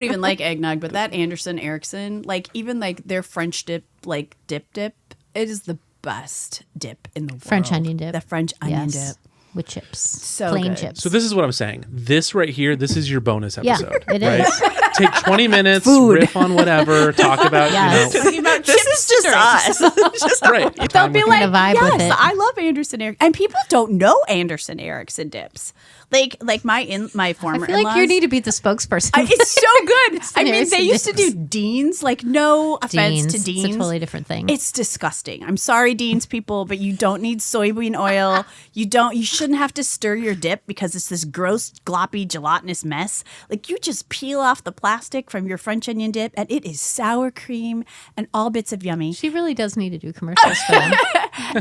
even like eggnog, but that Anderson Erickson, like even like their French dip, like dip, it is the best dip in the world. French onion dip. The French onion dip. With chips. So plain good. chips. So this is what I'm saying. This right here, this is your bonus episode. Yeah, it right? is. Take 20 minutes, Food. riff on whatever, talk about, Yes. you know. Talking about This is just us. Just Right. They'll be like, vibe yes, with it. I love Anderson Erickson. And people don't know Anderson Erickson dips. Like my former I feel like you in-laws- need to be the spokesperson. It's so good. I mean, Anderson they used to dips. do Deans. Like, no offense to Deans. Deans. It's a totally different thing. It's disgusting. I'm sorry, Deans people, but you don't need soybean oil. You shouldn't have to stir your dip because it's this gross, gloppy, gelatinous mess. Like, you just peel off the plastic from your French onion dip, and it is sour cream and all bits of yummy. She really does need to do commercials for them.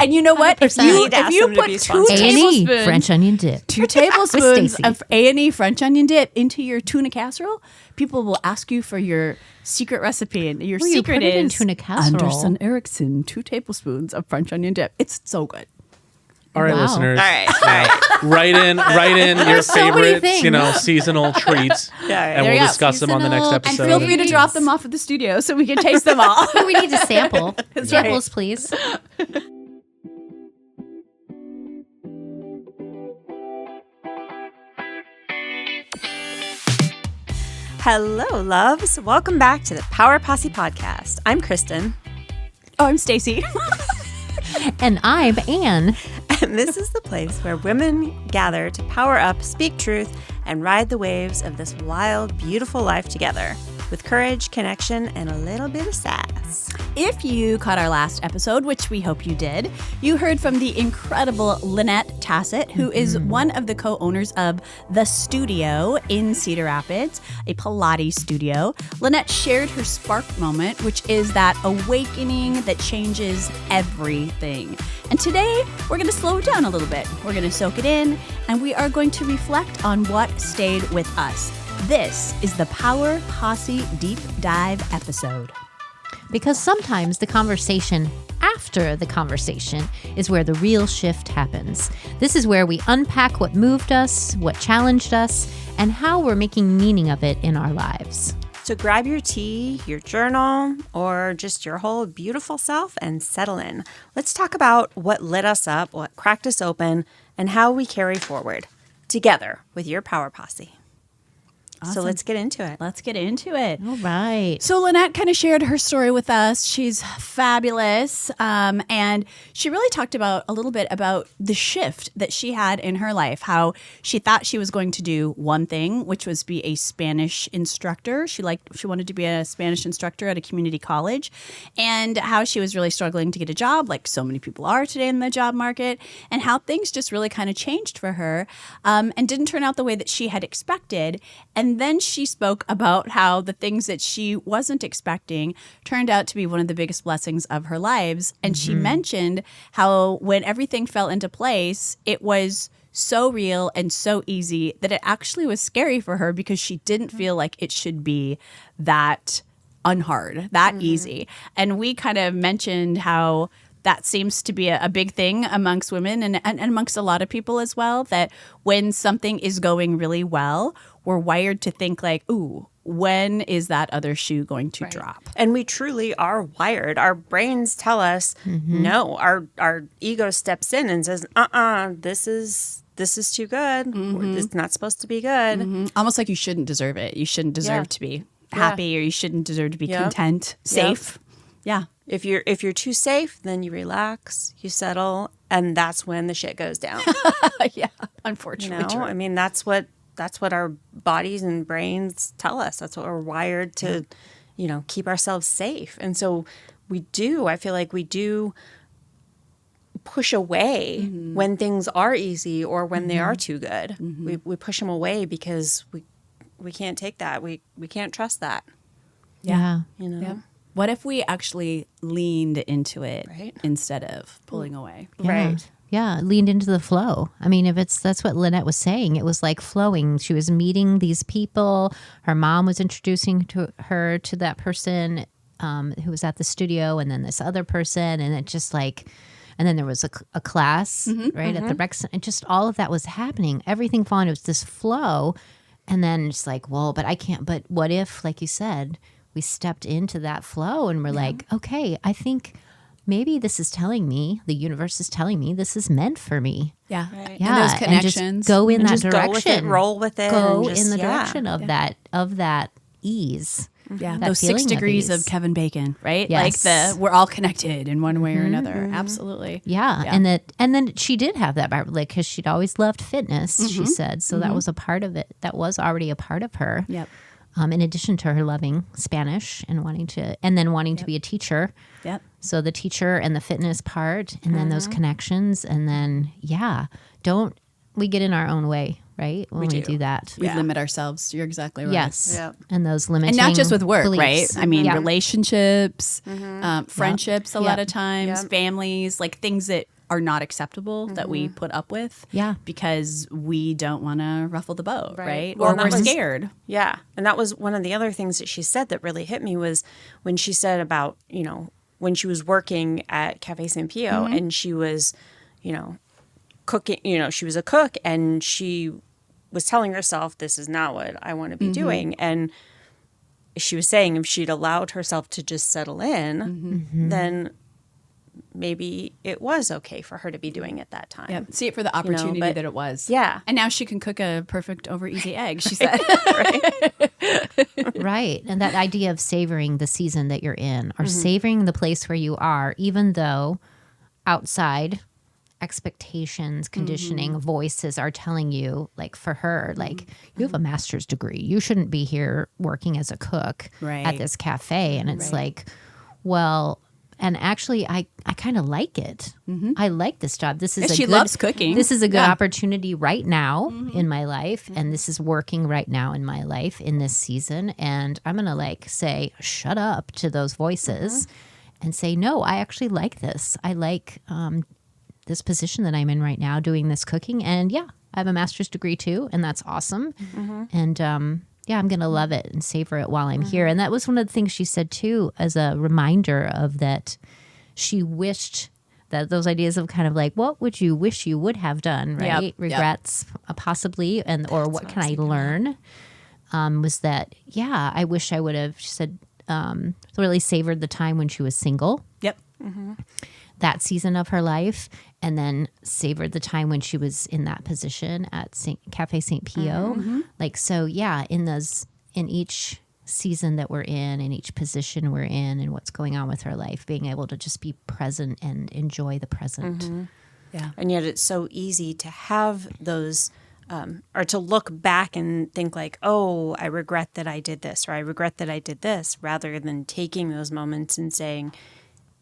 And you know what? If 100%. you, Need to ask if you them to put be 2 sponsored. A&E tablespoons, French onion dip. 2 tablespoons Stacie. of A&E French onion dip into your tuna casserole, people will ask you for your secret recipe, and your Well, you secret put it in is tuna casserole. Anderson Erickson 2 tablespoons of French onion dip. It's so good. All right, Wow. listeners. All right. Write in your so many favorite, things. seasonal treats, Yeah, and there we'll you go. discuss them on the next Seasonal. And episode. feel free to drop them off at the studio so we can taste them all. We need to sample. right. Samples, please. Hello, loves. Welcome back to the Power Posse Podcast. I'm Kristin, Oh, I'm Stacie. And I'm Anne. and this is the place where women gather to power up, speak truth, and ride the waves of this wild, beautiful life together with courage, connection, and a little bit of sass. If you caught our last episode, which we hope you did, you heard from the incredible Lynette Tasset, who is one of the co-owners of The Studio in Cedar Rapids, a Pilates studio. Lynette shared her spark moment, which is that awakening that changes everything. And today, we're going to slow it down a little bit. We're going to soak it in, and we are going to reflect on what stayed with us. This is the Power Posse Deep Dive episode. Because sometimes the conversation after the conversation is where the real shift happens. This is where we unpack what moved us, what challenged us, and how we're making meaning of it in our lives. So grab your tea, your journal, or just your whole beautiful self and settle in. Let's talk about what lit us up, what cracked us open, and how we carry forward together with your Power Posse. So let's get into it. Let's get into it. All right. So Lynette kind of shared her story with us. She's fabulous. And she really talked about a little bit about the shift that she had in her life, how she thought she was going to do one thing, which was be a Spanish instructor. She wanted to be a Spanish instructor at a community college, and how she was really struggling to get a job, like so many people are today in the job market, and how things just really kind of changed for her and didn't turn out the way that she had expected. And then she spoke about how the things that she wasn't expecting turned out to be one of the biggest blessings of her lives. And she mentioned how when everything fell into place, it was so real and so easy that it actually was scary for her because she didn't feel like it should be that unhard, that easy. And we kind of mentioned how that seems to be a big thing amongst women and amongst a lot of people as well, that when something is going really well, we're wired to think like, ooh, when is that other shoe going to drop? And we truly are wired. Our brains tell us no. Our ego steps in and says, this is too good. It's not supposed to be good. Almost like you shouldn't deserve it. You shouldn't deserve to be happy, or you shouldn't deserve to be content, safe. Yeah. If you're too safe, then you relax, you settle, and that's when the shit goes down. Yeah. Unfortunately. You know, I mean, that's what our bodies and brains tell us. That's what we're wired to, keep ourselves safe. And so I feel like we do push away when things are easy or when they are too good. We push them away because we can't take that. We can't trust that. Yeah. Yeah. What if we actually leaned into it instead of pulling away? Yeah. Right. Yeah, leaned into the flow. I mean, that's what Lynette was saying. It was like flowing. She was meeting these people. Her mom was introducing her to that person who was at the studio, and then this other person, and it just like, and then there was a class at the rec center, and just all of that was happening. Everything falling. It was this flow, And then it's like, well, but I can't. But what if, like you said, we stepped into that flow and we're like, okay, I think maybe this is telling me, the universe is telling me this is meant for me. Yeah. Right. Yeah. And those connections. And just go in that Just direction. go with it, roll with it. Go and just, in the direction of that ease. Yeah, That those 6 feeling of degrees ease. of Kevin Bacon, right? Yes. Like we're all connected in one way or another. Absolutely. Yeah. And then she did have that, like, because she'd always loved fitness, she said. So that was a part of it. That was already a part of her. Yep. In addition to her loving Spanish and wanting to be a teacher. Yep. So the teacher and the fitness part, and then those connections, and then don't we get in our own way, right? When we do that. We limit ourselves. You're exactly right. Yes. Yep. And those limiting And not just with work, beliefs. right? I mean, Yeah. relationships, friendships, a lot Yep. of times, Yep. families, like things that are not acceptable that we put up with. Yeah. Because we don't want to ruffle the boat, right? Well, Or and that we're was- scared. Yeah. And that was one of the other things that she said that really hit me was when she said about, when she was working at Cafe San Pio and she was, cooking, she was a cook and she was telling herself, this is not what I want to be doing. And she was saying if she'd allowed herself to just settle in, then maybe it was okay for her to be doing it that time. Yep. See it for the opportunity but- that it was. Yeah. And now she can cook a perfect over easy egg, she said. Right. And that idea of savoring the season that you're in, or savoring the place where you are, even though outside expectations, conditioning, voices are telling you, like for her, like, you have a master's degree. You shouldn't be here working as a cook Right. at this cafe. And it's like, well, and actually, I kind of like it. I like this job. This is And a she good, loves cooking. This is a good Yeah. opportunity right now in my life, and this is working right now in my life in this season. And I'm gonna say, shut up to those voices, and say, no, I actually like this. I like this position that I'm in right now, doing this cooking, and I have a master's degree too, and that's awesome. And I'm going to love it and savor it while I'm here. And that was one of the things she said too, as a reminder of that. She wished that those ideas of kind of like, what would you wish you would have done, right? Yep. Regrets, possibly, or what can I learn? Was that, I wish I would have, she said, really savored the time when she was single. Yep. That season of her life, and then savored the time when she was in that position at Cafe St. Pio. In each season that we're in each position we're in, and what's going on with her life, being able to just be present and enjoy the present. Yeah. And yet it's so easy to have those, or to look back and think like, oh, I regret that I did this, or I regret that I did this, rather than taking those moments and saying,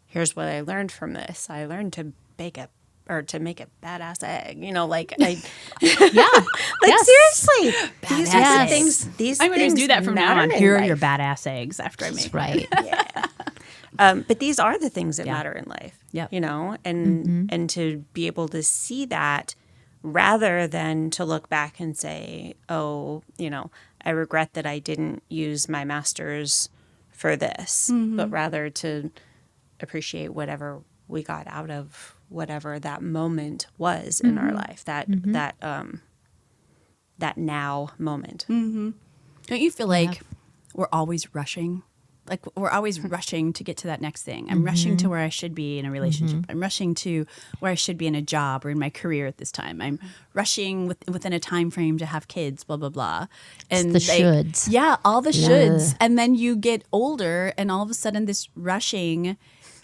here's what I learned from this. I learned to to make a badass egg. Seriously, these are the things. These I'm going things to do that from now on. matter in Here are life. your badass eggs after I make them. Right. But these are the things that matter in life. Yep. And to be able to see that, rather than to look back and say, oh, I regret that I didn't use my master's for this, but rather to appreciate whatever we got out of whatever that moment was in our life, that now moment. Don't you feel like we're always rushing? Like we're always rushing to get to that next thing. I'm rushing to where I should be in a relationship. I'm rushing to where I should be in a job or in my career at this time. I'm rushing within a time frame to have kids, blah, blah, blah. And the shoulds. Yeah, all the shoulds. And then you get older and all of a sudden this rushing,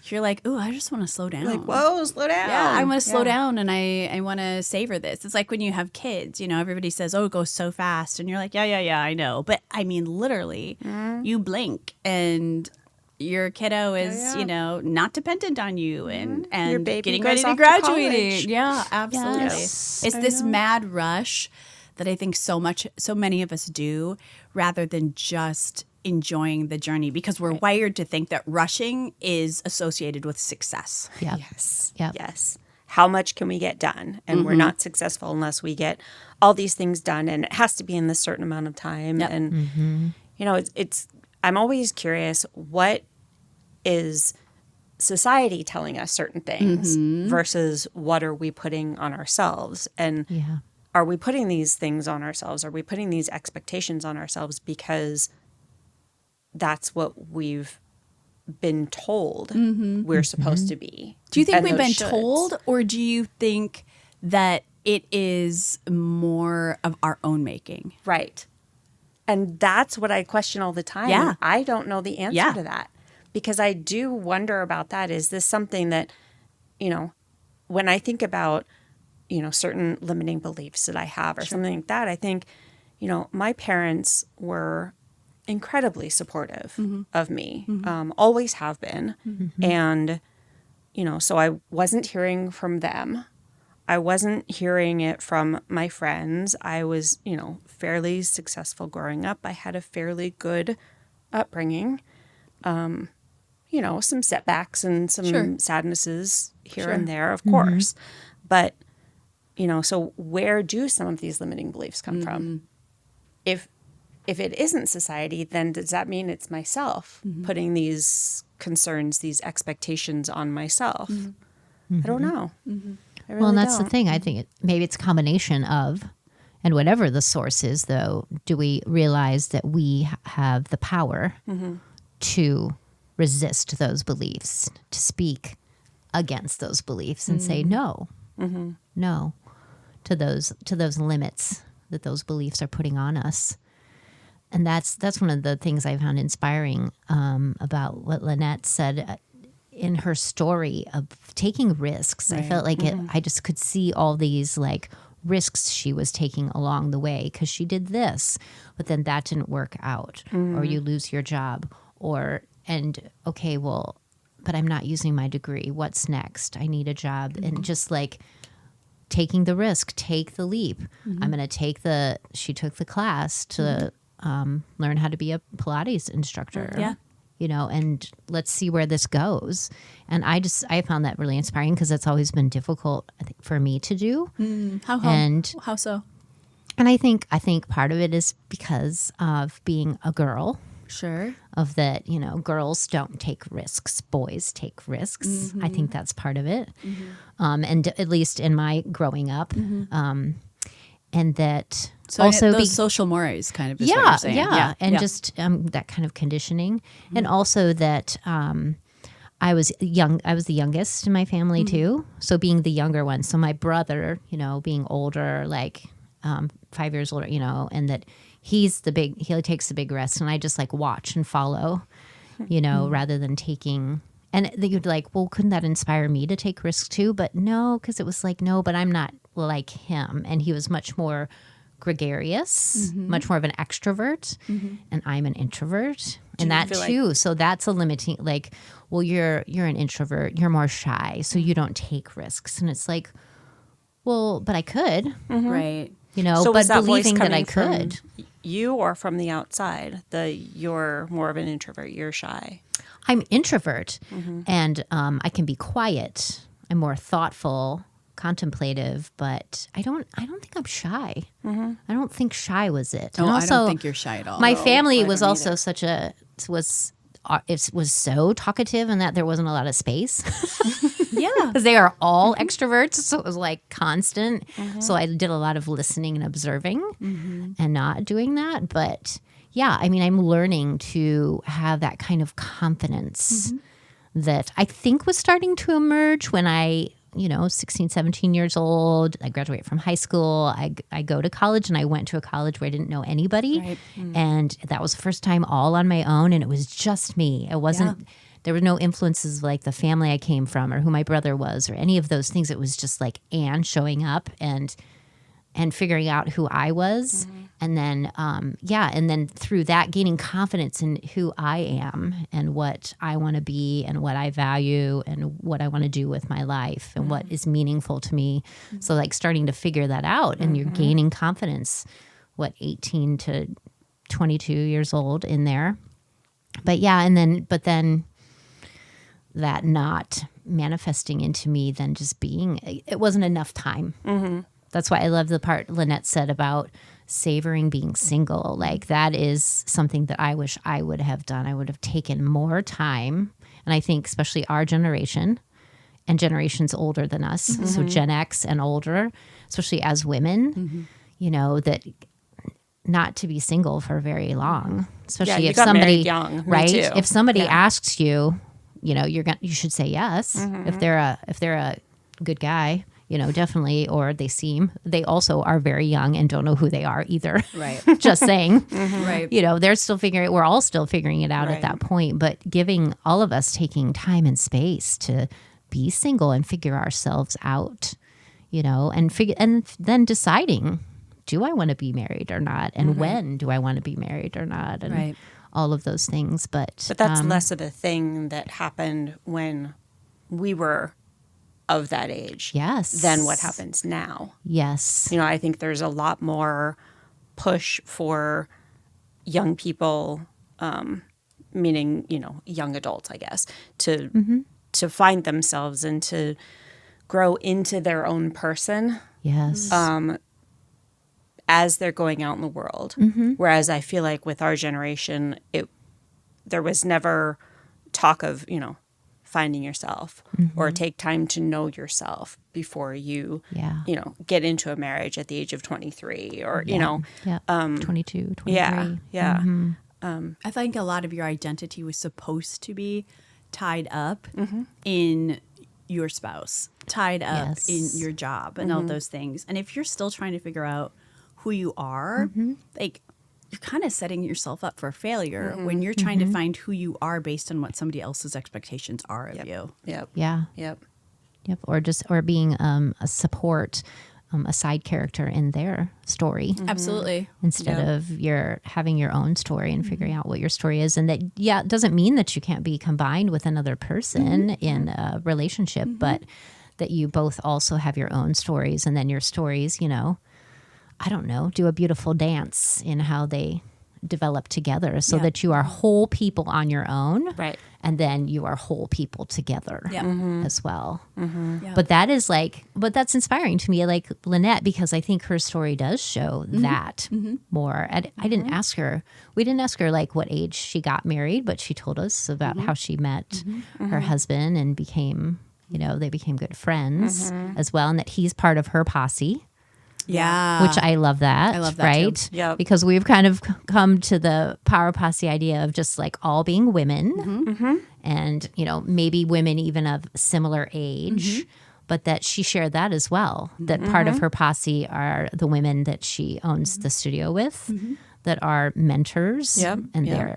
you're like, oh, I just want to slow down. Like, whoa, slow down. Yeah, I want to slow down and I want to savor this. It's like when you have kids, everybody says, oh, it goes so fast. And you're like, yeah, I know. But I mean, literally, you blink and your kiddo is, not dependent on you and Your baby getting goes ready to off to graduate. college. Yeah, absolutely. Yes. It's this mad rush that I think so many of us do, rather than just enjoying the journey, because we're wired to think that rushing is associated with success. Yeah. Yes. Yep. Yes. How much can we get done? And we're not successful unless we get all these things done, and it has to be in this certain amount of time. Yep. And it's I'm always curious, what is society telling us certain things versus what are we putting on ourselves? And are we putting these things on ourselves? Are we putting these expectations on ourselves because that's what we've been told we're supposed to be? Do you think And we've been those shoulds. told, or do you think that it is more of our own making? Right. And that's what I question all the time. Yeah. And I don't know the answer to that, because I do wonder about that. Is this something that, when I think about, certain limiting beliefs that I have or something like that, I think, my parents were incredibly supportive of me, always have been. And, so I wasn't hearing from them. I wasn't hearing it from my friends. I was, fairly successful growing up. I had a fairly good upbringing. Some setbacks and some sadnesses here and there, of course. But, so where do some of these limiting beliefs come from? If it isn't society, then does that mean it's myself putting these concerns, these expectations on myself? I don't know. I really And that's don't. the thing. I think maybe it's a combination of, and whatever the source is, though, do we realize that we have the power to resist those beliefs, to speak against those beliefs and say no, no to those limits that those beliefs are putting on us. And that's one of the things I found inspiring about what Lynette said in her story of taking risks. I felt like I just could see all these like risks she was taking along the way, because she did this, but then that didn't work out, or you lose your job, but I'm not using my degree. What's next? I need a job. And just like taking the risk, take the leap. I'm going to she took the class to learn how to be a Pilates instructor. Yeah. And let's see where this goes. And I found that really inspiring, because that's always been difficult, I think, for me to do. How so? And I think part of it is because of being a girl. Sure. Of that, girls don't take risks, boys take risks. I think that's part of it. And at least in my growing up, and that So also those social mores kind of is what you're saying. And just that kind of conditioning, and also that I was the youngest in my family too. So being the younger one, so my brother, being older, like 5 years older, and that he takes the big risks, and I just like watch and follow, rather than taking. And you'd like, well, couldn't that inspire me to take risks too? But no, because it was like, no, but I'm not like him. And he was much more gregarious, much more of an extrovert, and I'm an introvert. And that too. So that's a limiting, like, well, you're an introvert, you're more shy, so you don't take risks. And it's like, well, but I could. Right. So but was that voice believing that I coming could. from you or from the outside? You're more of an introvert, you're shy. I'm introvert, and I can be quiet. I'm more thoughtful, contemplative, but I don't think I'm shy. I don't think shy was it. No, And I don't think you're shy at all. My family I was don't also either. it was so talkative, and that there wasn't a lot of space. Yeah. Because they are all extroverts, so it was like constant. So I did a lot of listening and observing and not doing that. But yeah, I mean, I'm learning to have that kind of confidence that I think was starting to emerge when I, 16, 17 years old. I graduated from high school. I go to college, and I went to a college where I didn't know anybody. Right. And that was the first time all on my own, and it was just me. It wasn't... There were no influences like the family I came from or who my brother was or any of those things. It was just like Anne showing up and figuring out who I was. And then, and then through that, gaining confidence in who I am and what I want to be and what I value and what I want to do with my life and what is meaningful to me. So like starting to figure that out, and you're gaining confidence, 18 to 22 years old in there. But then that not manifesting into me, then just being, it wasn't enough time. That's why I love the part Lynette said about savoring being single. Like that is something that I wish I would have done. I would have taken more time. And I think especially our generation, and generations older than us, so Gen X and older, especially as women, you know, that not to be single for very long, especially you if got somebody, married young. Me right? too. If somebody asks you, you know, you should say yes. If they're a good guy, you know, definitely, or they also are very young and don't know who they are either. Right. Just saying, Right. you know, we're all still figuring it out Right. at that point, but giving all of us taking time and space to be single and figure ourselves out, you know, and then deciding, do I want to be married or not? And when do I want to be married or not? And Right. all of those things. But that's less of a thing that happened when we were of that age yes, than what happens now. Yes. You know, I think there's a lot more push for young people, meaning, you know, young adults, I guess, to find themselves and to grow into their own person Yes. as they're going out in the world. Whereas I feel like with our generation, there was never talk of, you know, finding yourself or take time to know yourself before you, you know, get into a marriage at the age of 23 or, you know. Yeah. 22, 23. Yeah. Yeah. I think a lot of your identity was supposed to be tied up in your spouse, tied up in your job and all those things. And if you're still trying to figure out who you are, like you're kind of setting yourself up for failure when you're trying to find who you are based on what somebody else's expectations are of you. Yep. Yeah. Yep. Yep. Or being a support, a side character in their story. Absolutely. Instead of having your own story and figuring out what your story is. And that, it doesn't mean that you can't be combined with another person in a relationship, but that you both also have your own stories, and then your stories, you know, I don't know, do a beautiful dance in how they develop together so that you are whole people on your own. Right. And then you are whole people together as well. Yeah. But that's inspiring to me, like Lynette, because I think her story does show that more. I didn't ask her. We didn't ask her like what age she got married, but she told us about how she met her husband and they became good friends as well. And that he's part of her posse. Yeah. Which I love that. I love that right? too. Yep. Because we've kind of come to the Power Posse idea of just like all being women and, you know, maybe women even of similar age, but that she shared that as well. That part of her posse are the women that she owns the studio with that are mentors. Yep. And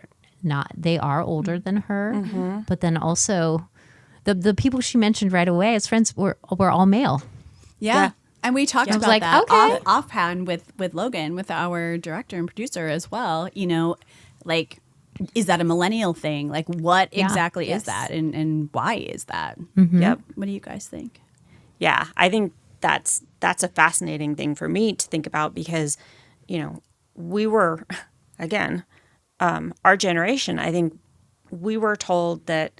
they are older than her. But then also the people she mentioned right away as friends were all male. Yeah. And we talked about like, that okay. offhand with Logan, with our director and producer as well. You know, like, is that a millennial thing? Like, what exactly is that? And why is that? Yep. What do you guys think? Yeah, I think that's a fascinating thing for me to think about because, you know, we were, again, our generation, I think we were told that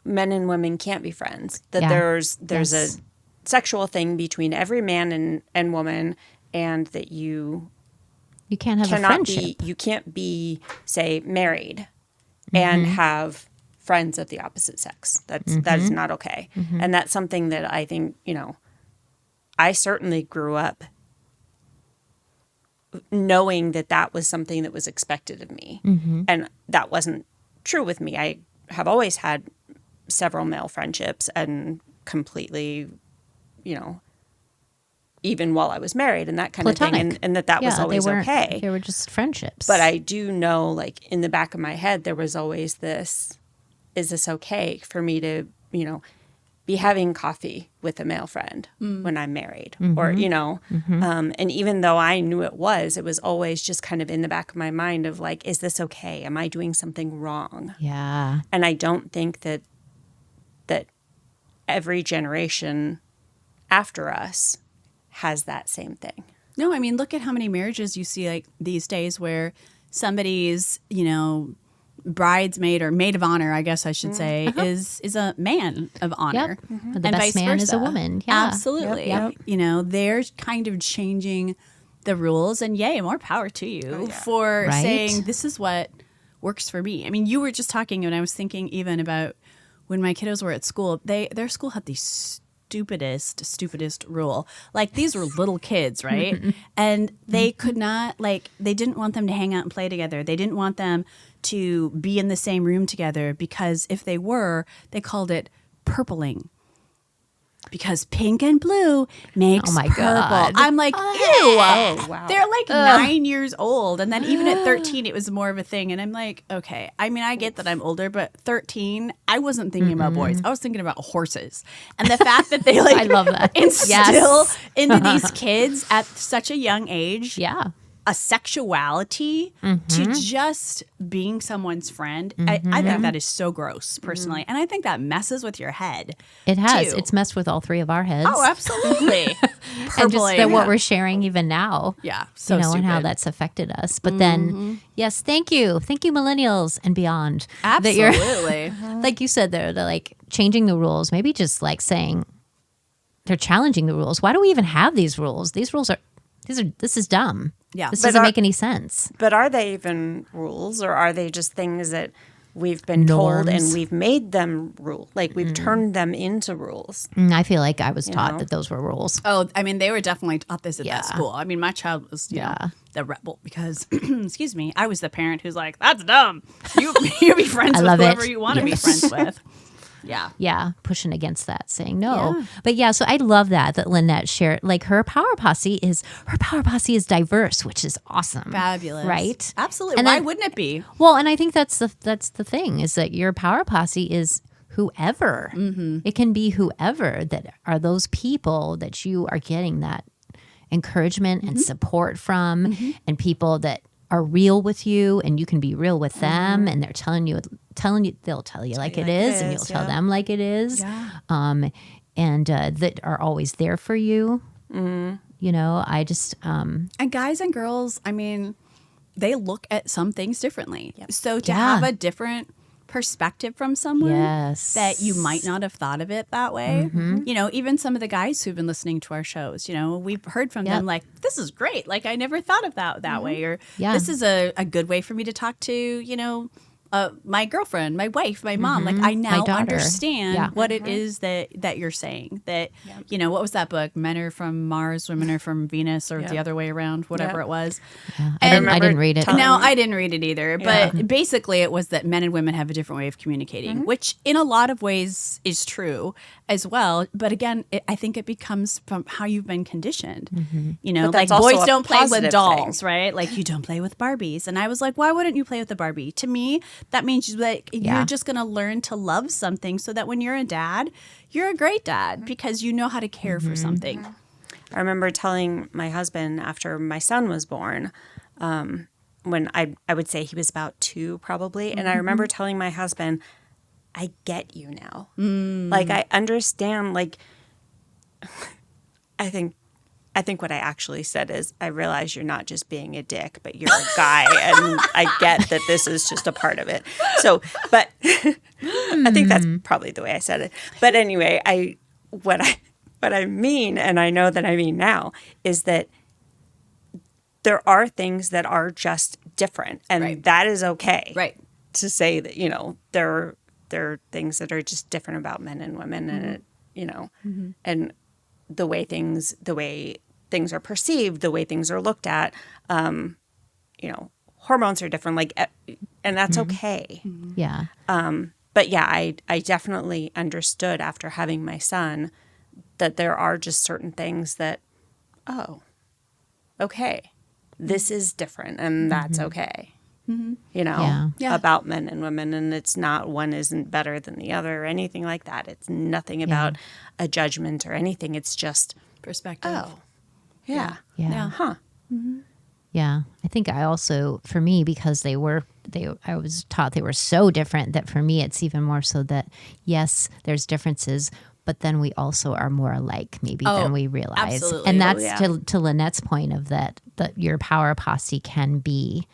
men and women can't be friends, that there's a sexual thing between every man and woman, and that you can't have a friendship. you can't be, say, married and have friends of the opposite sex. That is not okay. And that's something that I think, you know, I certainly grew up knowing that was something that was expected of me. And that wasn't true with me. I have always had several male friendships and completely, you know, even while I was married and that kind Platonic. of thing. And that was always okay. They were just friendships. But I do know, like, in the back of my head, there was always this, is this okay for me to, you know, be having coffee with a male friend when I'm married? Or, you know, and even though I knew it was always just kind of in the back of my mind of like, is this okay? Am I doing something wrong? Yeah. And I don't think that every generation after us has that same thing. No, I mean, look at how many marriages you see like these days where somebody's, you know, bridesmaid or maid of honor, I guess I should say, is a man of honor. The And best vice man is a versa. woman. Yeah. Absolutely. Yep. You know, they're kind of changing the rules, and yay, more power to you for Right. saying this is what works for me. I mean, you were just talking, and I was thinking even about when my kiddos were at school, their school had the stupidest rule. Like, these were little kids, right? And they could not, like, they didn't want them to hang out and play together. They didn't want them to be in the same room together, because if they were, they called it purpling. Because pink and blue makes purple. God. I'm like, ew. Oh, wow. They're like 9 years old. And then even at 13, it was more of a thing. And I'm like, okay. I mean, I get that I'm older, but 13, I wasn't thinking about boys. I was thinking about horses. And the fact that they like I love that. instill into these kids at such a young age Yeah. a sexuality to just being someone's friend. I think that is so gross, personally. And I think that messes with your head. It has. too. It's messed with all three of our heads. Oh, absolutely. And just Purpling. what we're sharing even now. Yeah, so and how stupid. that's affected us. But then, yes, thank you, millennials and beyond. That Absolutely. you're, like you said, they're like changing the rules. Maybe just like saying they're challenging the rules. Why do we even have these rules? This is dumb. Yeah. This But doesn't are- make any sense. But are they even rules, or are they just things that we've been told and Norms. we've made them rule? Like, we've turned them into rules. I feel like I was taught know? that those were rules. Oh, I mean, they were definitely taught this at Yeah. that school. I mean, my child was, you know, Yeah. the rebel because, excuse me, I was the parent who's like, that's dumb. You be friends I with love whoever it. you want to be friends with. Yeah. Yeah, pushing against that, saying no. Yeah. But yeah, so I love that Lynette shared. Like her power posse is diverse, which is awesome. Fabulous. Right? Absolutely. And Why then- wouldn't it be? Well, and I think that's the thing is that your power posse is whoever. It can be whoever that are those people that you are getting that encouragement and support from, and people that are real with you, and you can be real with them, and they're telling you they'll tell you like it is, and you'll tell them like it is. Yeah. And that are always there for you. You know, I just And guys and girls, I mean, they look at some things differently. So to Yeah. have a different perspective from someone Yes. that you might not have thought of it that way. You know, even some of the guys who've been listening to our shows, you know, we've heard from them like, this is great. Like, I never thought of that way. Or Yeah. this is a good way for me to talk to, you know, my girlfriend, my wife, my mom. Like, I now daughter. understand Yeah. what it is that you're saying. That, you know, what was that book? Men are from Mars, women are from Venus, or the other way around, whatever it was. I didn't read it. No, I didn't read it either. But basically, it was that men and women have a different way of communicating, which in a lot of ways is true as well. But again, I think it becomes from how you've been conditioned. You know, But like that's also boys a don't play with positive dolls, right? Like, you don't play with Barbies. And I was like, why wouldn't you play with the Barbie? To me, that means like you're just going to learn to love something so that when you're a dad, you're a great dad because you know how to care for something. I remember telling my husband after my son was born, when I would say he was about 2 probably, and I remember telling my husband, I get you now. Like, I understand, like, I think what I actually said is, I realize you're not just being a dick, but you're a guy, and I get that this is just a part of it. So, but I think that's probably the way I said it. But anyway, what I mean, and I know that I mean now, is that there are things that are just different, and that is okay. Right. To say that, you know, there are things that are just different about men and women, and it, you know, and the way things are perceived, the way things are looked at, you know, hormones are different, like, and that's okay. Yeah. But yeah, I definitely understood after having my son that there are just certain things that, oh, okay, this is different, and that's okay. You know, about men and women, and it's not, one isn't better than the other or anything like that. It's nothing about a judgment or anything. It's just Perspective. oh, yeah. Yeah. Huh. Yeah. I think I also, for me, because I was taught they were so different that for me, it's even more so that, yes, there's differences, but then we also are more alike maybe than we realize. absolutely. And that's Yeah. to Lynette's point of that your power posse can be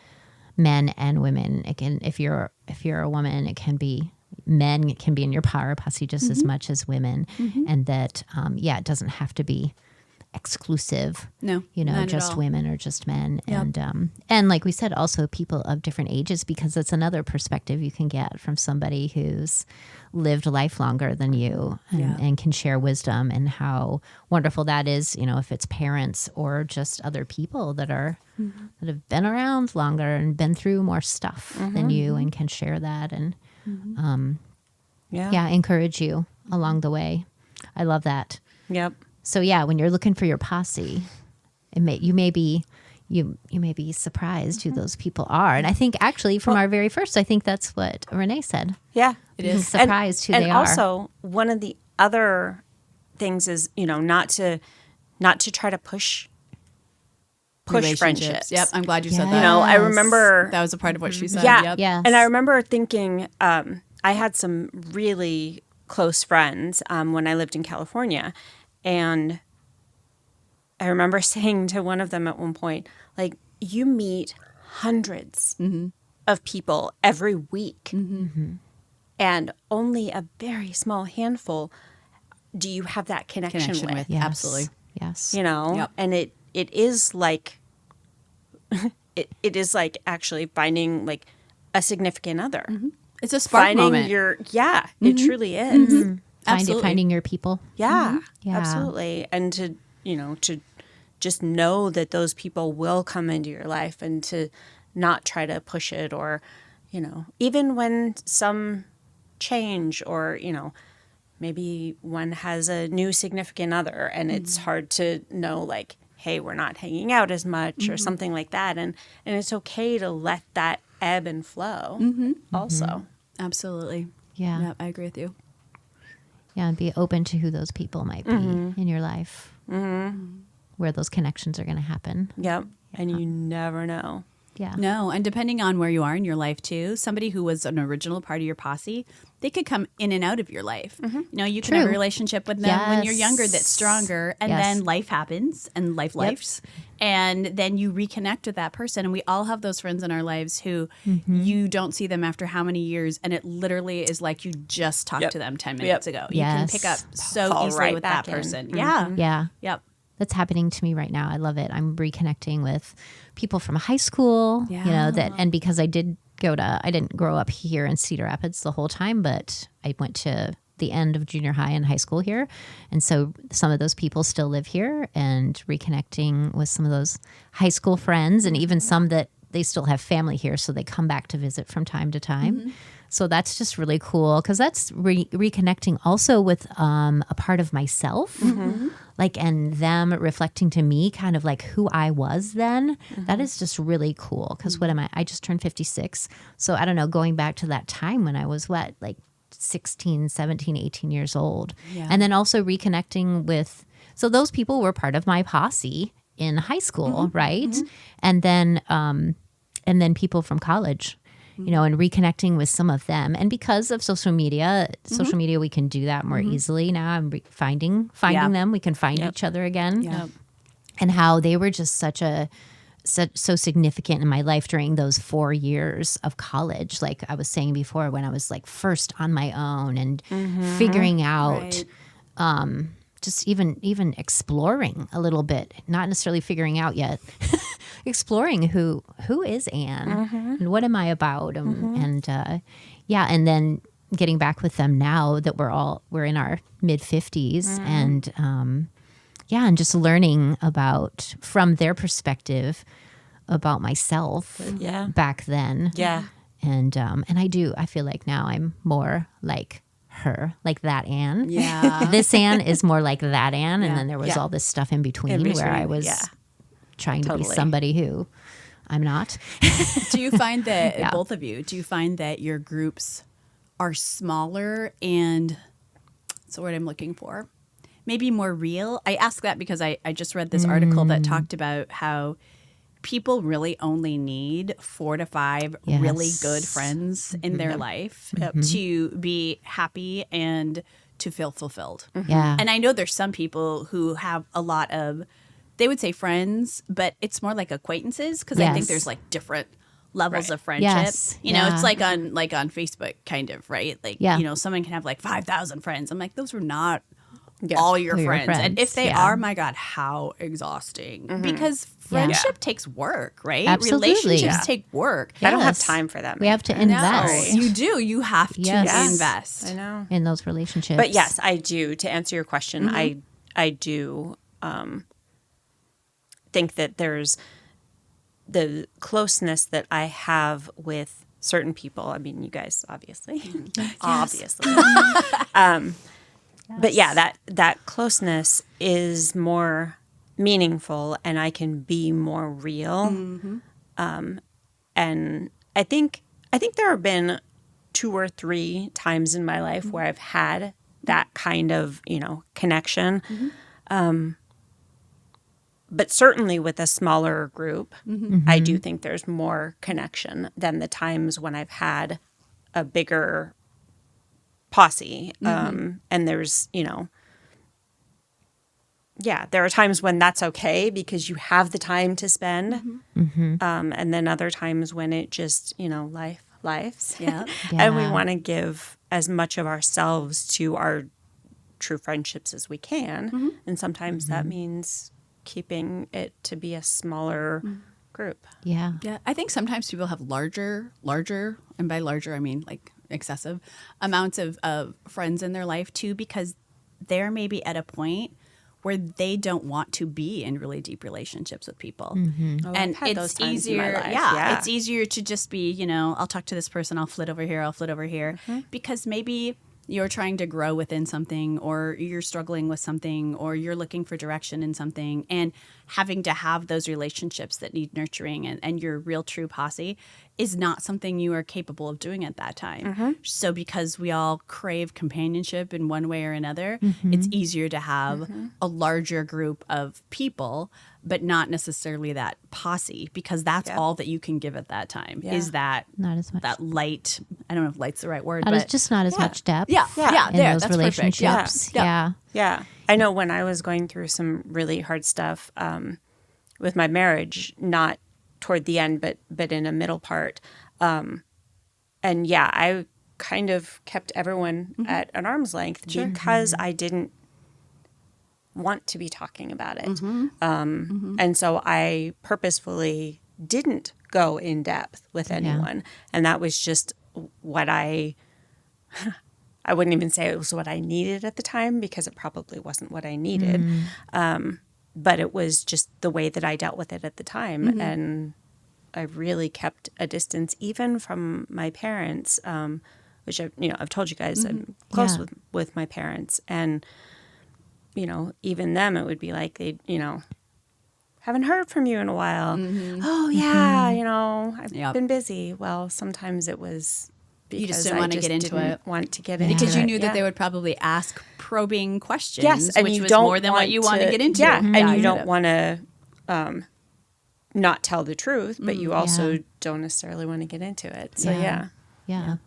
men and women. It can, if you're a woman, it can be men. It can be in your power posse just as much as women. And that, it doesn't have to be exclusive. No, You know, not at just all. women or just men. Yep. And like we said, also people of different ages, because it's another perspective you can get from somebody who's lived life longer than you and can share wisdom, and how wonderful that is, you know, if it's parents or just other people that are that have been around longer and been through more stuff than you and can share that and encourage you along the way. I love that. Yep. So yeah, when you're looking for your posse, you may be surprised who those people are. And I think actually from our very first, I think that's what Renee said. Yeah, It Being is. surprised who they are. And also, one of the other things is, you know, not to try to push friendships. Yep, I'm glad you said Yes. that. You know, I remember That was a part of what she said. Yeah. Yep. Yes. And I remember thinking, I had some really close friends when I lived in California. And I remember saying to one of them at one point, like, you meet hundreds of people every week. And only a very small handful do you have that connection with. Yes. Absolutely. Yes. You know, Yep. and it is like it is like actually finding like a significant other. It's a spark Finding moment. it truly is. Absolutely. Finding your people. Yeah, Yeah. absolutely. And to just know that those people will come into your life, and to not try to push it, or, you know, even when some change, or, you know, maybe one has a new significant other and it's hard to know, like, hey, we're not hanging out as much or something like that. And it's okay to let that ebb and flow also. Absolutely. Yeah. Yep, I agree with you. Yeah, and be open to who those people might be in your life, where those connections are going to happen. Yep. And you never know. Yeah. No, and depending on where you are in your life too, somebody who was an original part of your posse, they could come in and out of your life. You know, you can have a True. relationship with them when you're Yes. younger that's stronger, and Yes. then life happens and lives, and then you reconnect with that person. And we all have those friends in our lives who you don't see them after how many years, and it literally is like you just talked to them 10 minutes ago. You can pick up so Fall easily right with that back in. person. Yeah. Yeah. Yep. That's happening to me right now. I love it. I'm reconnecting with people from high school, you know, and because I didn't grow up here in Cedar Rapids the whole time, but I went to the end of junior high and high school here. And so some of those people still live here, and reconnecting with some of those high school friends, and even some that they still have family here, so they come back to visit from time to time. So that's just really cool, because that's reconnecting also with a part of myself, like, and them reflecting to me kind of like who I was then. That is just really cool, because what am I? I just turned 56. So I don't know, going back to that time when I was like 16, 17, 18 years old. Yeah. And then also reconnecting with, so those people were part of my posse in high school, right? And then people from college, you know, and reconnecting with some of them. And because of social media, we can do that more easily now. I'm finding them. We can find each other again. Yep. And how they were just so significant in my life during those 4 years of college. Like I was saying before, when I was like first on my own and figuring out, Right. just even exploring a little bit, not necessarily figuring out yet, exploring who is Anne and what am I about, and then getting back with them now that we're in our mid 50s, and and just learning about from their perspective about myself back then, and I feel like now I'm more like her, like that Anne. Yeah. This Anne is more like that Anne, and then there was all this stuff in between, where I was trying to be somebody who I'm not. Do you find that both of you? Do you find that your groups are smaller and what's the word I'm looking for? Maybe more real? I ask that because I just read this article that talked about how people really only need 4 to 5 really good friends in their life to be happy and to feel fulfilled. Yeah. And I know there's some people who have a lot of, they would say friends, but it's more like acquaintances, because I think there's like different levels of friendship. Yes. You know, Yeah. it's like on Facebook kind of, right? Like, you know, someone can have like 5,000 friends. I'm like, those are not all your Who your friends. And if friends, they yeah. are, my God, how exhausting. Because friendship takes work, right? Absolutely. Relationships Yeah. take work. I don't have Yes. time for that. We have to many friends. invest. You do. You have to Yes. invest. I know. in those relationships. But yes, I do. To answer your question, I do think that there's the closeness that I have with certain people. I mean, you guys, obviously, obviously. But yeah, that closeness is more meaningful, and I can be more real. And I think there have been 2 or 3 times in my life where I've had that kind of, connection. But certainly with a smaller group, I do think there's more connection than the times when I've had a bigger posse. And there's, there are times when that's okay because you have the time to spend. And then other times when it just, lives. Yeah. And we Yeah. want to give as much of ourselves to our true friendships as we can. And sometimes that means keeping it to be a smaller group. Yeah. Yeah, I think sometimes people have larger, and by larger I mean like excessive amounts of friends in their life too, because they're maybe at a point where they don't want to be in really deep relationships with people. Oh, And I've had those it's times in my easier, life. yeah, it's easier to just be, I'll talk to this person, I'll flit over here, because maybe you're trying to grow within something, or you're struggling with something, or you're looking for direction in something, and having to have those relationships that need nurturing and your real true posse is not something you are capable of doing at that time. So because we all crave companionship in one way or another, it's easier to have a larger group of people, but not necessarily that posse, because that's all that you can give at that time is that Not as much. that light. I don't know if light's the right word, Not but as, just not as much depth. yeah, In there, those that's perfect. relationships. Yeah. Yeah. I know when I was going through some really hard stuff with my marriage, not toward the end, but in a middle part. And yeah, I kind of kept everyone at an arm's length because I didn't want to be talking about it. And so I purposefully didn't go in depth with anyone. And that was just what I wouldn't even say it was what I needed at the time, because it probably wasn't what I needed. But it was just the way that I dealt with it at the time. And I really kept a distance even from my parents, which I've told you guys I'm close with my parents. And, even them, it would be like they, haven't heard from you in a while. Oh, yeah, I've been busy. Well, sometimes it was because You just didn't want to get into it. Want to get into because it. you knew that they would probably ask probing questions, Yes, and which you was don't more than what you want to get into. Yeah, and I you get don't it. want to not tell the truth, but you also don't necessarily want to get into it. So Yeah.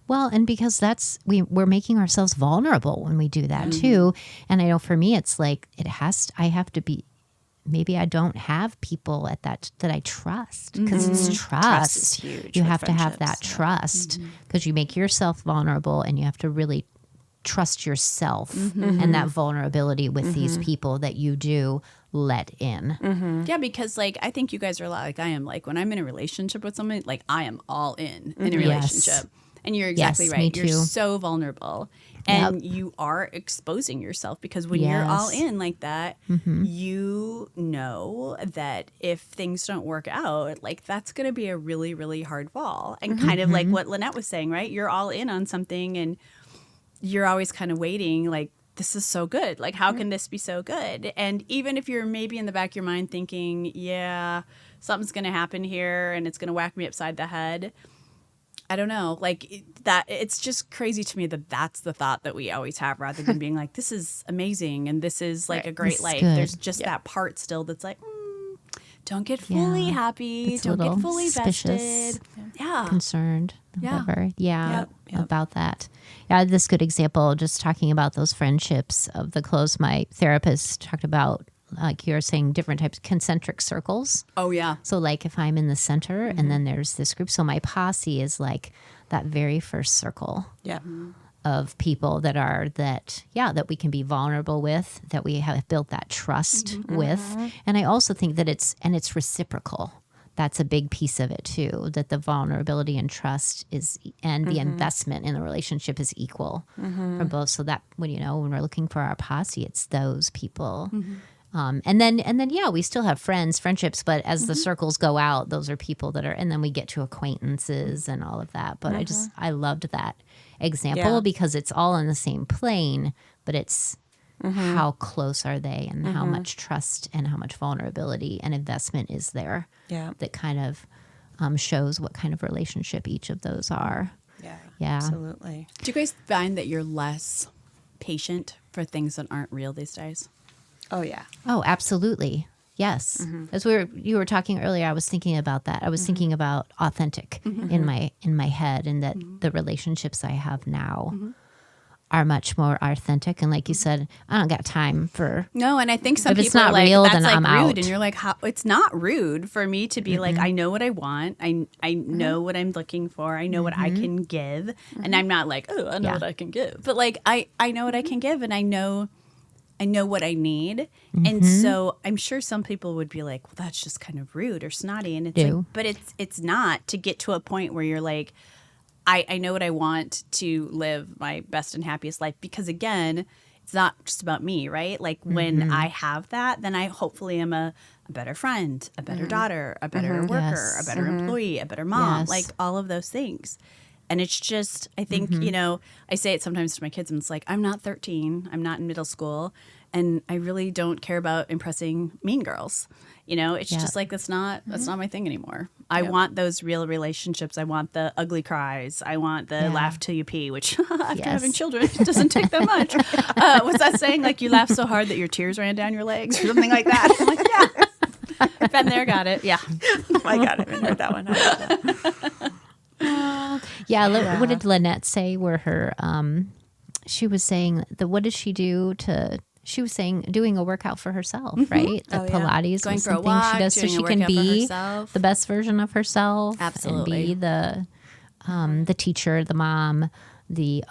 Well, and because we're making ourselves vulnerable when we do that too. And I know for me, it's like I have to be, maybe I don't have people at that I trust, because it's trust. Trust is huge You with have to have that friendships. trust, because you make yourself vulnerable, and you have to really trust yourself and that vulnerability with these people that you do let in. Yeah, because I think you guys are a lot like I am. Like when I'm in a relationship with somebody, I am all in a relationship. And you're exactly Yes, right. me You're too. so vulnerable. And you are exposing yourself, because when you're all Yes. in like that, you know that if things don't work out, that's going to be a really, really hard fall. And kind of like what Lynette was saying, right? You're all in on something and you're always kind of waiting, this is so good. How can this be so good? And even if you're maybe in the back of your mind thinking, yeah, something's going to happen here and it's going to whack me upside the head, I don't know, that it's just crazy to me that that's the thought that we always have, rather than being like, this is amazing and this is a great This is life. good. There's just that part still that's don't get fully happy, It's a don't get little fully suspicious. vested. Yeah. Concerned, Yeah. whatever. Yep. About that. Yeah, I had this good example, just talking about those friendships of the close. My therapist talked about, like you're saying, different types of concentric circles. Oh, yeah. So if I'm in the center and then there's this group, so my posse is that very first circle. Yeah. of people that we can be vulnerable with, that we have built that trust with. And I also think that it's reciprocal. That's a big piece of it too, that the vulnerability and trust and the investment in the relationship is equal for both. So that when we're looking for our posse, it's those people. And then, we still have friendships, but as the circles go out, those are people that are, and then we get to acquaintances and all of that. But I loved that example because it's all in the same plane, but it's how close are they and how much trust and how much vulnerability and investment is there that kind of shows what kind of relationship each of those are. Yeah, absolutely. Do you guys find that you're less patient for things that aren't real these days? Oh, yeah. Oh, absolutely. Yes. As you were talking earlier, I was thinking about that. I was thinking about authentic in my head, and that the relationships I have now are much more authentic. And like you said, I don't got time for No, and I think some if people it's not are like, real, that's then like I'm rude. out. And you're like, how? It's not rude for me to be like, I know what I want. I know what I'm looking for. I know what I can give. And I'm not like, oh, I know what I can give. But like, I know what I can give, and I know what I need. And so I'm sure some people would be like, well, that's just kind of rude or snotty. And it's like, but it's not, to get to a point where you're like, I know what I want to live my best and happiest life. Because again, it's not just about me, right? Like when I have that, then I hopefully am a better friend, a better daughter, a better worker, a better employee, a better mom, like all of those things. And it's just, I think, I say it sometimes to my kids, and it's like, I'm not 13, I'm not in middle school, and I really don't care about impressing mean girls. It's just like, that's not my thing anymore. I want those real relationships. I want the ugly cries. I want the laugh till you pee, which after having children, it doesn't take that much. What's that saying? Like, you laugh so hard that your tears ran down your legs or something like that. I'm like, yeah. Been there, got it. Yeah. I got it. I heard that one. What did Lynette say were her, she was saying what did she do she was saying doing a workout for herself, right? The Pilates Going was for a something walk, she does so doing she a can workout for be herself. the best version of herself. Absolutely. And be the teacher, the mom, the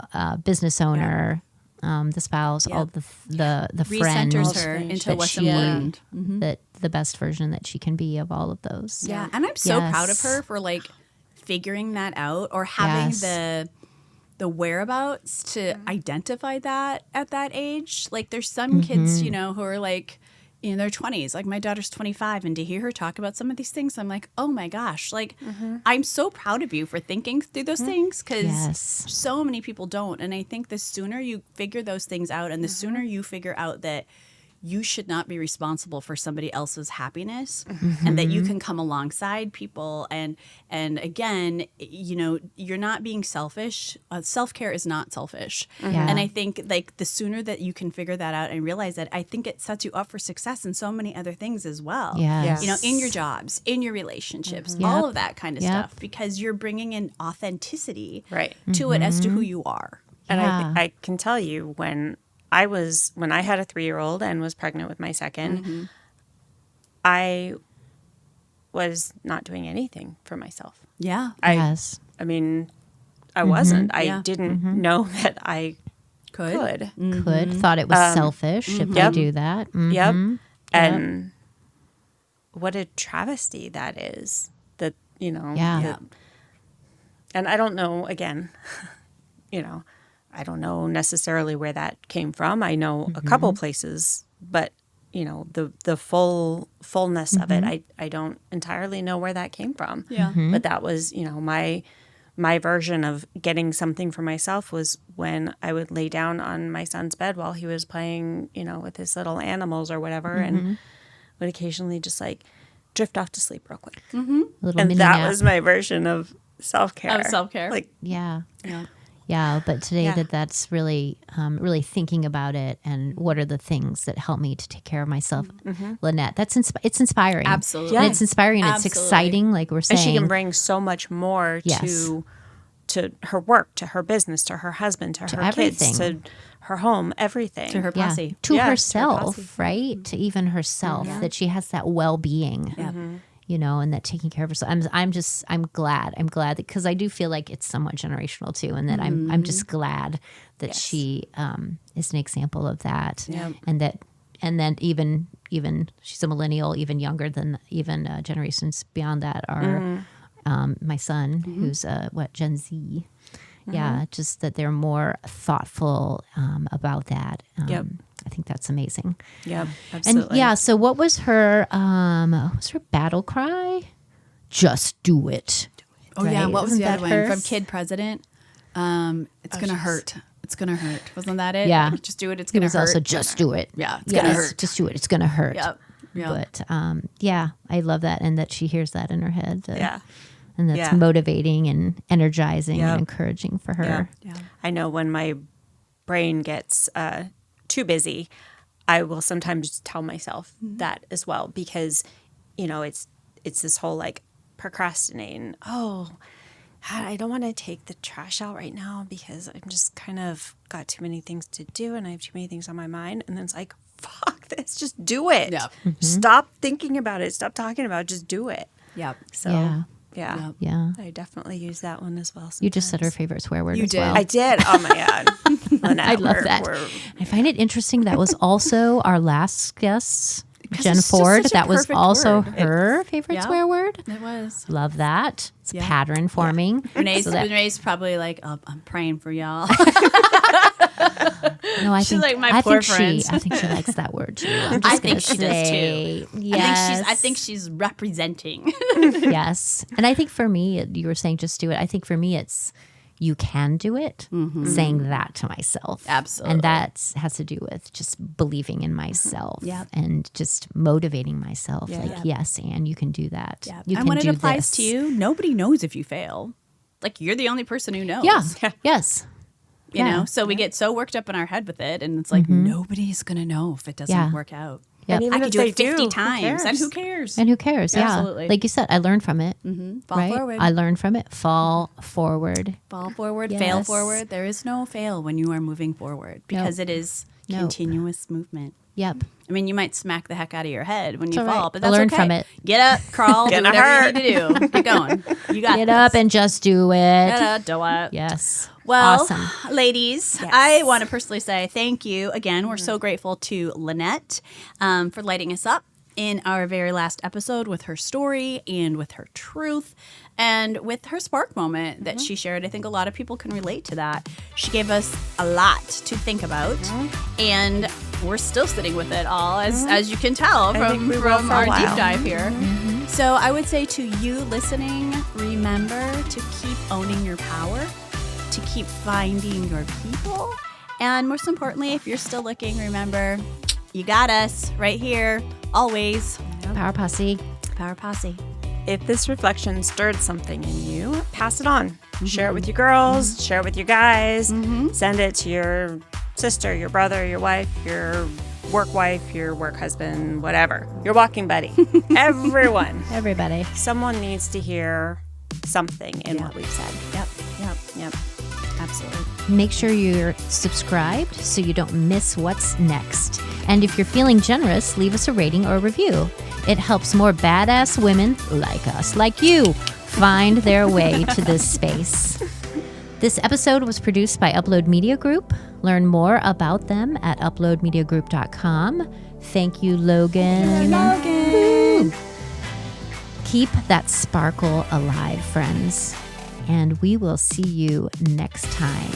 business owner, the spouse, all the friends. Recenters her into that what's she- important. that the best version that she can be of all of those. Yeah. And I'm so proud of Yes. her for like figuring that out, or having the whereabouts to identify that at that age. Like there's some kids, who are like in their 20s, like my daughter's 25, and to hear her talk about some of these things, I'm like, oh my gosh, like I'm so proud of you for thinking through those things, because so many people don't. And I think the sooner you figure those things out, and the sooner you figure out that you should not be responsible for somebody else's happiness, and that you can come alongside people. And again, you're not being selfish. Self-care is not selfish. And I think like the sooner that you can figure that out and realize that, I think it sets you up for success in so many other things as well. Yes. In your jobs, in your relationships, all of that kind of stuff, because you're bringing in authenticity to it as to who you are. And I can tell you, when I had a 3-year-old and was pregnant with my second, I was not doing anything for myself. Yeah. I mean, I wasn't. I didn't know that I could. Thought it was selfish if they do that. Yep. And what a travesty that is. That, and I don't know, again, I don't know necessarily where that came from. I know a couple places, but the fullness of it, I don't entirely know where that came from. Yeah. But that was, my version of getting something for myself was when I would lay down on my son's bed while he was playing, with his little animals or whatever, and would occasionally just like drift off to sleep real quick. Little And mini that nap. was my version of self-care. Of self-care. Like, Yeah, but today that's really, really thinking about it, and what are the things that help me to take care of myself. Lynette, it's inspiring. Absolutely. And it's inspiring, and it's Absolutely. exciting, like we're saying. and she can bring so much more to her work, to her business, to her husband, to her everything. kids, to her home, everything. To her posse. To Yeah, to her herself, posse. right? To even herself, that she has that well-being. and that taking care of herself. I'm glad because I do feel like it's somewhat generational too. And that I'm just glad that she is an example of that. Yeah. And then even she's a millennial, even younger than even generations beyond that are my son, who's Gen Z. Yeah, just that they're more thoughtful about that. I think that's amazing. Yep, absolutely. And so what was her battle cry? Just do it. Oh yeah, what was Isn't the that other one hers? from Kid President? It's gonna hurt. It's gonna hurt. Wasn't that it? Yeah. Like, just do it. It's It gonna was hurt. also just do it. Yeah, it's gonna hurt. Just do it. It's gonna hurt. Yep. But I love that, and that she hears that in her head. And that's Yeah. motivating and energizing Yep. and encouraging for her. Yeah. I know when my brain gets too busy, I will sometimes tell myself that as well, because, it's this whole like procrastinating. Oh, I don't want to take the trash out right now because I'm just kind of got too many things to do and I have too many things on my mind. And then it's like, fuck this, just do it. Yeah. Stop thinking about it. Stop talking about it. Just do it. Yep. So, Yeah. yeah. Yep. Yeah. I definitely use that one as well. You just said her sometimes. favorite swear word You as did. well. I did. Oh my God. Lynette, I love we're- that. we're- I find it interesting. That was also our last guest, Because Jen it's just Ford. such a That was perfect also word. her favorite Yeah. swear word. It was. Love that. It's Yeah. a pattern forming. Renee's probably like, oh, I'm praying for y'all. No, I She's think like, my I poor think she. friends. I think she likes that word too. I'm just I gonna think she does say, too. Yes, I think she's representing. yes. And I think for me, you were saying just do it. I think for me, it's you can do it. Saying that to myself, Absolutely. and that has to do with just believing in myself, Yep. and just motivating myself. Yeah. Like, Yep. yes, and you can do that. Yeah. You And can when it do applies this. to you, nobody knows if you fail. Like you're the only person who knows. Yeah. Yes. You Yeah. know, so we get so worked up in our head with it, and it's like nobody's gonna know if it doesn't Yeah. work out. Yep. And even I if could do they it 50 do, who times, and cares? who cares? And who cares? Yeah. Absolutely. Like you said, I learned from it. Fall right? forward. I learned from it. Fall forward. Fall forward, fail Yes. forward. There is no fail when you are moving forward because it is Nope. continuous movement. Yep. I mean, you might smack the heck out of your head when you all fall, right. but I that's learned okay. from it. Get up, crawl, do Gonna whatever hurt. you need to do. Get going. You got Get this. up and just do it. Get up, do it. Yes. Well, Awesome. ladies, Yes. I want to personally say thank you again. We're so grateful to Lynette for lighting us up in our very last episode with her story and with her truth and with her spark moment that she shared. I think a lot of people can relate to that. She gave us a lot to think about, and we're still sitting with it all, as you can tell think from we will for a our deep while. dive here. So I would say to you listening, remember to keep owning your power, to keep finding your people, and most importantly, if you're still looking, remember, you got us right here, always. Power Posse. Power Posse. If this reflection stirred something in you, pass it on. Share it with your girls, share it with your guys, send it to your sister, your brother, your wife, your work wife, your work husband, whatever, your walking buddy. Everyone. Everybody. Someone needs to hear something in what we've said. Yep. Absolutely. Make sure you're subscribed so you don't miss what's next. And if you're feeling generous, leave us a rating or a review. It helps more badass women like us, like you, find their way to this space. This episode was produced by Upload Media Group. Learn more about them at uploadmediagroup.com. Thank you, Logan. Woo! Keep that sparkle alive, friends. And we will see you next time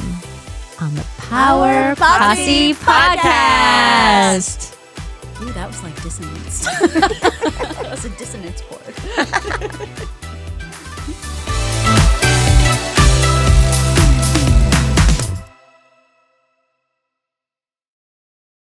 on the Power Posse Podcast. Ooh, that was like dissonance. That was a dissonance chord.